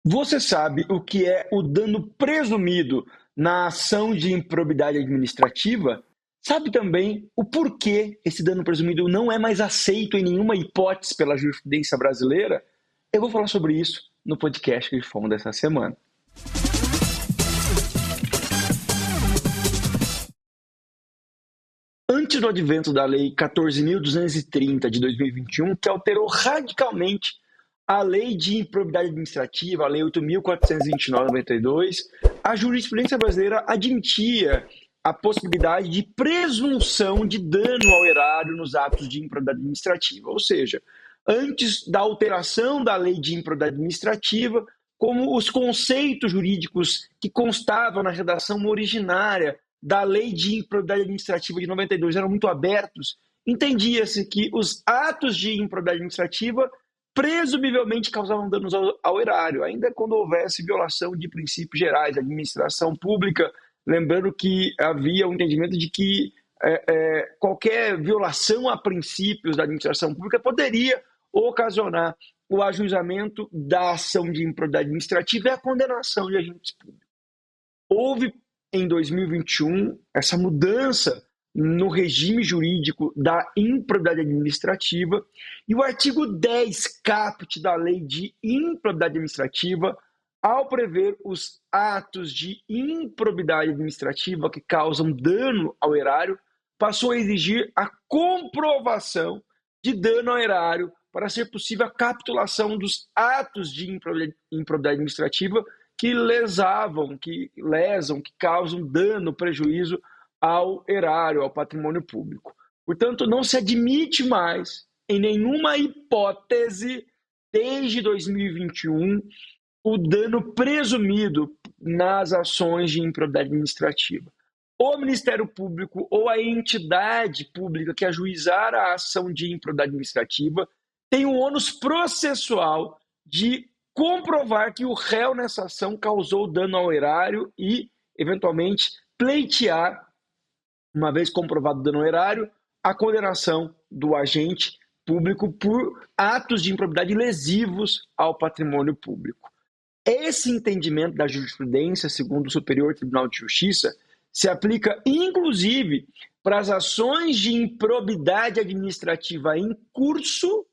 Você sabe o que é o dano presumido na ação de improbidade administrativa? Sabe também o porquê esse dano presumido não é mais aceito em nenhuma hipótese pela jurisprudência brasileira? Eu vou falar sobre isso no podcast que fomos dessa semana. Antes do advento da Lei 14.230 de 2021, que alterou radicalmente a Lei de Improbidade Administrativa, a Lei 8.429 de 92, a jurisprudência brasileira admitia a possibilidade de presunção de dano ao erário nos atos de improbidade administrativa. Ou seja, antes da alteração da Lei de Improbidade Administrativa, como os conceitos jurídicos que constavam na redação originária da Lei de Improbidade Administrativa de 92 eram muito abertos, entendia-se que os atos de improbidade administrativa presumivelmente causavam danos ao erário, ainda quando houvesse violação de princípios gerais da administração pública, lembrando que havia um entendimento de que qualquer violação a princípios da administração pública poderia ocasionar o ajuizamento da ação de improbidade administrativa e a condenação de agentes públicos. Houve, em 2021, essa mudança no regime jurídico da improbidade administrativa e o artigo 10 caput da Lei de Improbidade Administrativa, ao prever os atos de improbidade administrativa que causam dano ao erário, passou a exigir a comprovação de dano ao erário para ser possível a capitulação dos atos de improbidade administrativa que lesam, que causam dano, prejuízo ao erário, ao patrimônio público. Portanto, não se admite mais, em nenhuma hipótese, desde 2021, o dano presumido nas ações de improbidade administrativa. O Ministério Público ou a entidade pública que ajuizar a ação de improbidade administrativa tem o ônus processual de comprovar que o réu nessa ação causou dano ao erário e, eventualmente, pleitear, uma vez comprovado o dano ao erário, a condenação do agente público por atos de improbidade lesivos ao patrimônio público. Esse entendimento da jurisprudência, segundo o Superior Tribunal de Justiça, se aplica, inclusive, para as ações de improbidade administrativa em curso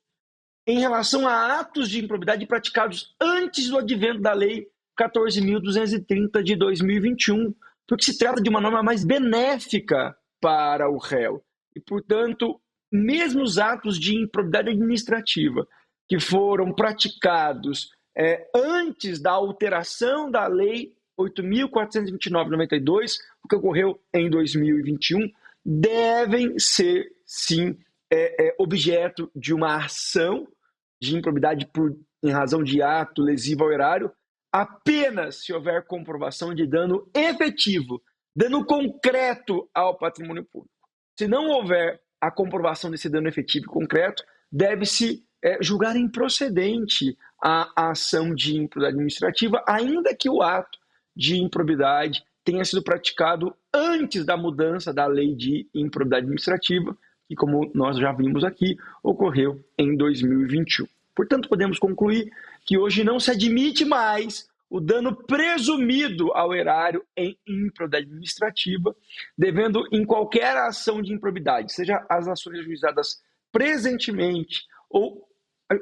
em relação a atos de improbidade praticados antes do advento da Lei 14.230 de 2021, porque se trata de uma norma mais benéfica para o réu. E, portanto, mesmo os atos de improbidade administrativa que foram praticados antes da alteração da Lei 8.429 de 92, o que ocorreu em 2021, devem ser, sim, objeto de uma ação de improbidade em razão de ato lesivo ao erário, apenas se houver comprovação de dano efetivo, dano concreto ao patrimônio público. Se não houver a comprovação desse dano efetivo e concreto, deve-se julgar improcedente a ação de improbidade administrativa, ainda que o ato de improbidade tenha sido praticado antes da mudança da Lei de Improbidade Administrativa, que, como nós já vimos aqui, ocorreu em 2021. Portanto, podemos concluir que hoje não se admite mais o dano presumido ao erário em improbidade administrativa, devendo, em qualquer ação de improbidade, seja as ações ajuizadas presentemente ou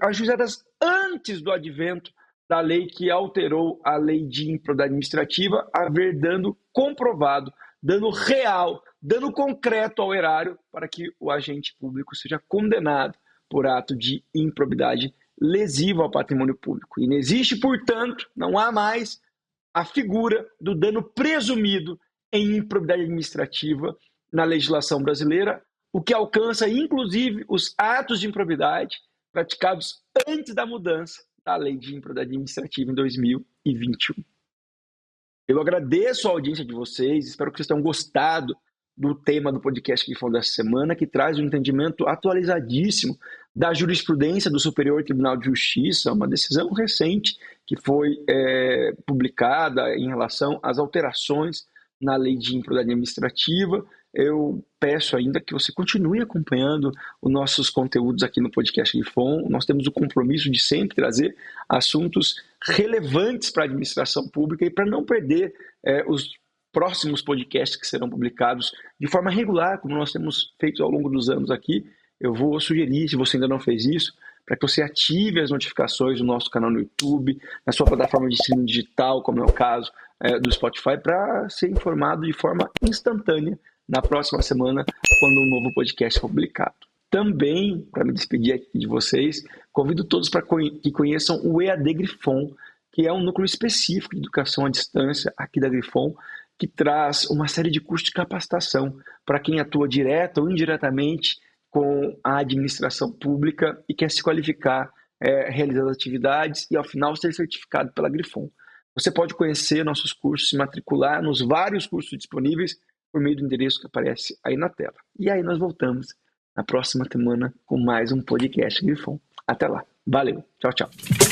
ajuizadas antes do advento da lei que alterou a Lei de Improbidade Administrativa, haver dano comprovado, dano real, dano concreto ao erário, para que o agente público seja condenado por ato de improbidade lesiva ao patrimônio público. E não existe, portanto, não há mais a figura do dano presumido em improbidade administrativa na legislação brasileira, o que alcança, inclusive, os atos de improbidade praticados antes da mudança da Lei de Improbidade Administrativa em 2021. Eu agradeço a audiência de vocês, espero que vocês tenham gostado do tema do podcast que foi dessa semana, que traz um entendimento atualizadíssimo da jurisprudência do Superior Tribunal de Justiça, uma decisão recente que foi publicada em relação às alterações na Lei de Improbidade Administrativa, eu peço ainda que você continue acompanhando os nossos conteúdos aqui no podcast Grifon. Nós temos o compromisso de sempre trazer assuntos relevantes para a administração pública e para não perder os próximos podcasts que serão publicados de forma regular, como nós temos feito ao longo dos anos aqui. Eu vou sugerir, se você ainda não fez isso, para que você ative as notificações do nosso canal no YouTube, na sua plataforma de streaming digital, como é o caso do Spotify, para ser informado de forma instantânea na próxima semana, quando um novo podcast for publicado. Também, para me despedir aqui de vocês, convido todos para que conheçam o EAD Grifon, que é um núcleo específico de educação à distância aqui da Grifon, que traz uma série de cursos de capacitação para quem atua direta ou indiretamente com a administração pública e quer se qualificar realizando atividades e, ao final, ser certificado pela Grifon. Você pode conhecer nossos cursos, se matricular nos vários cursos disponíveis por meio do endereço que aparece aí na tela. E aí nós voltamos na próxima semana com mais um podcast Grifon. Até lá. Valeu. Tchau, tchau.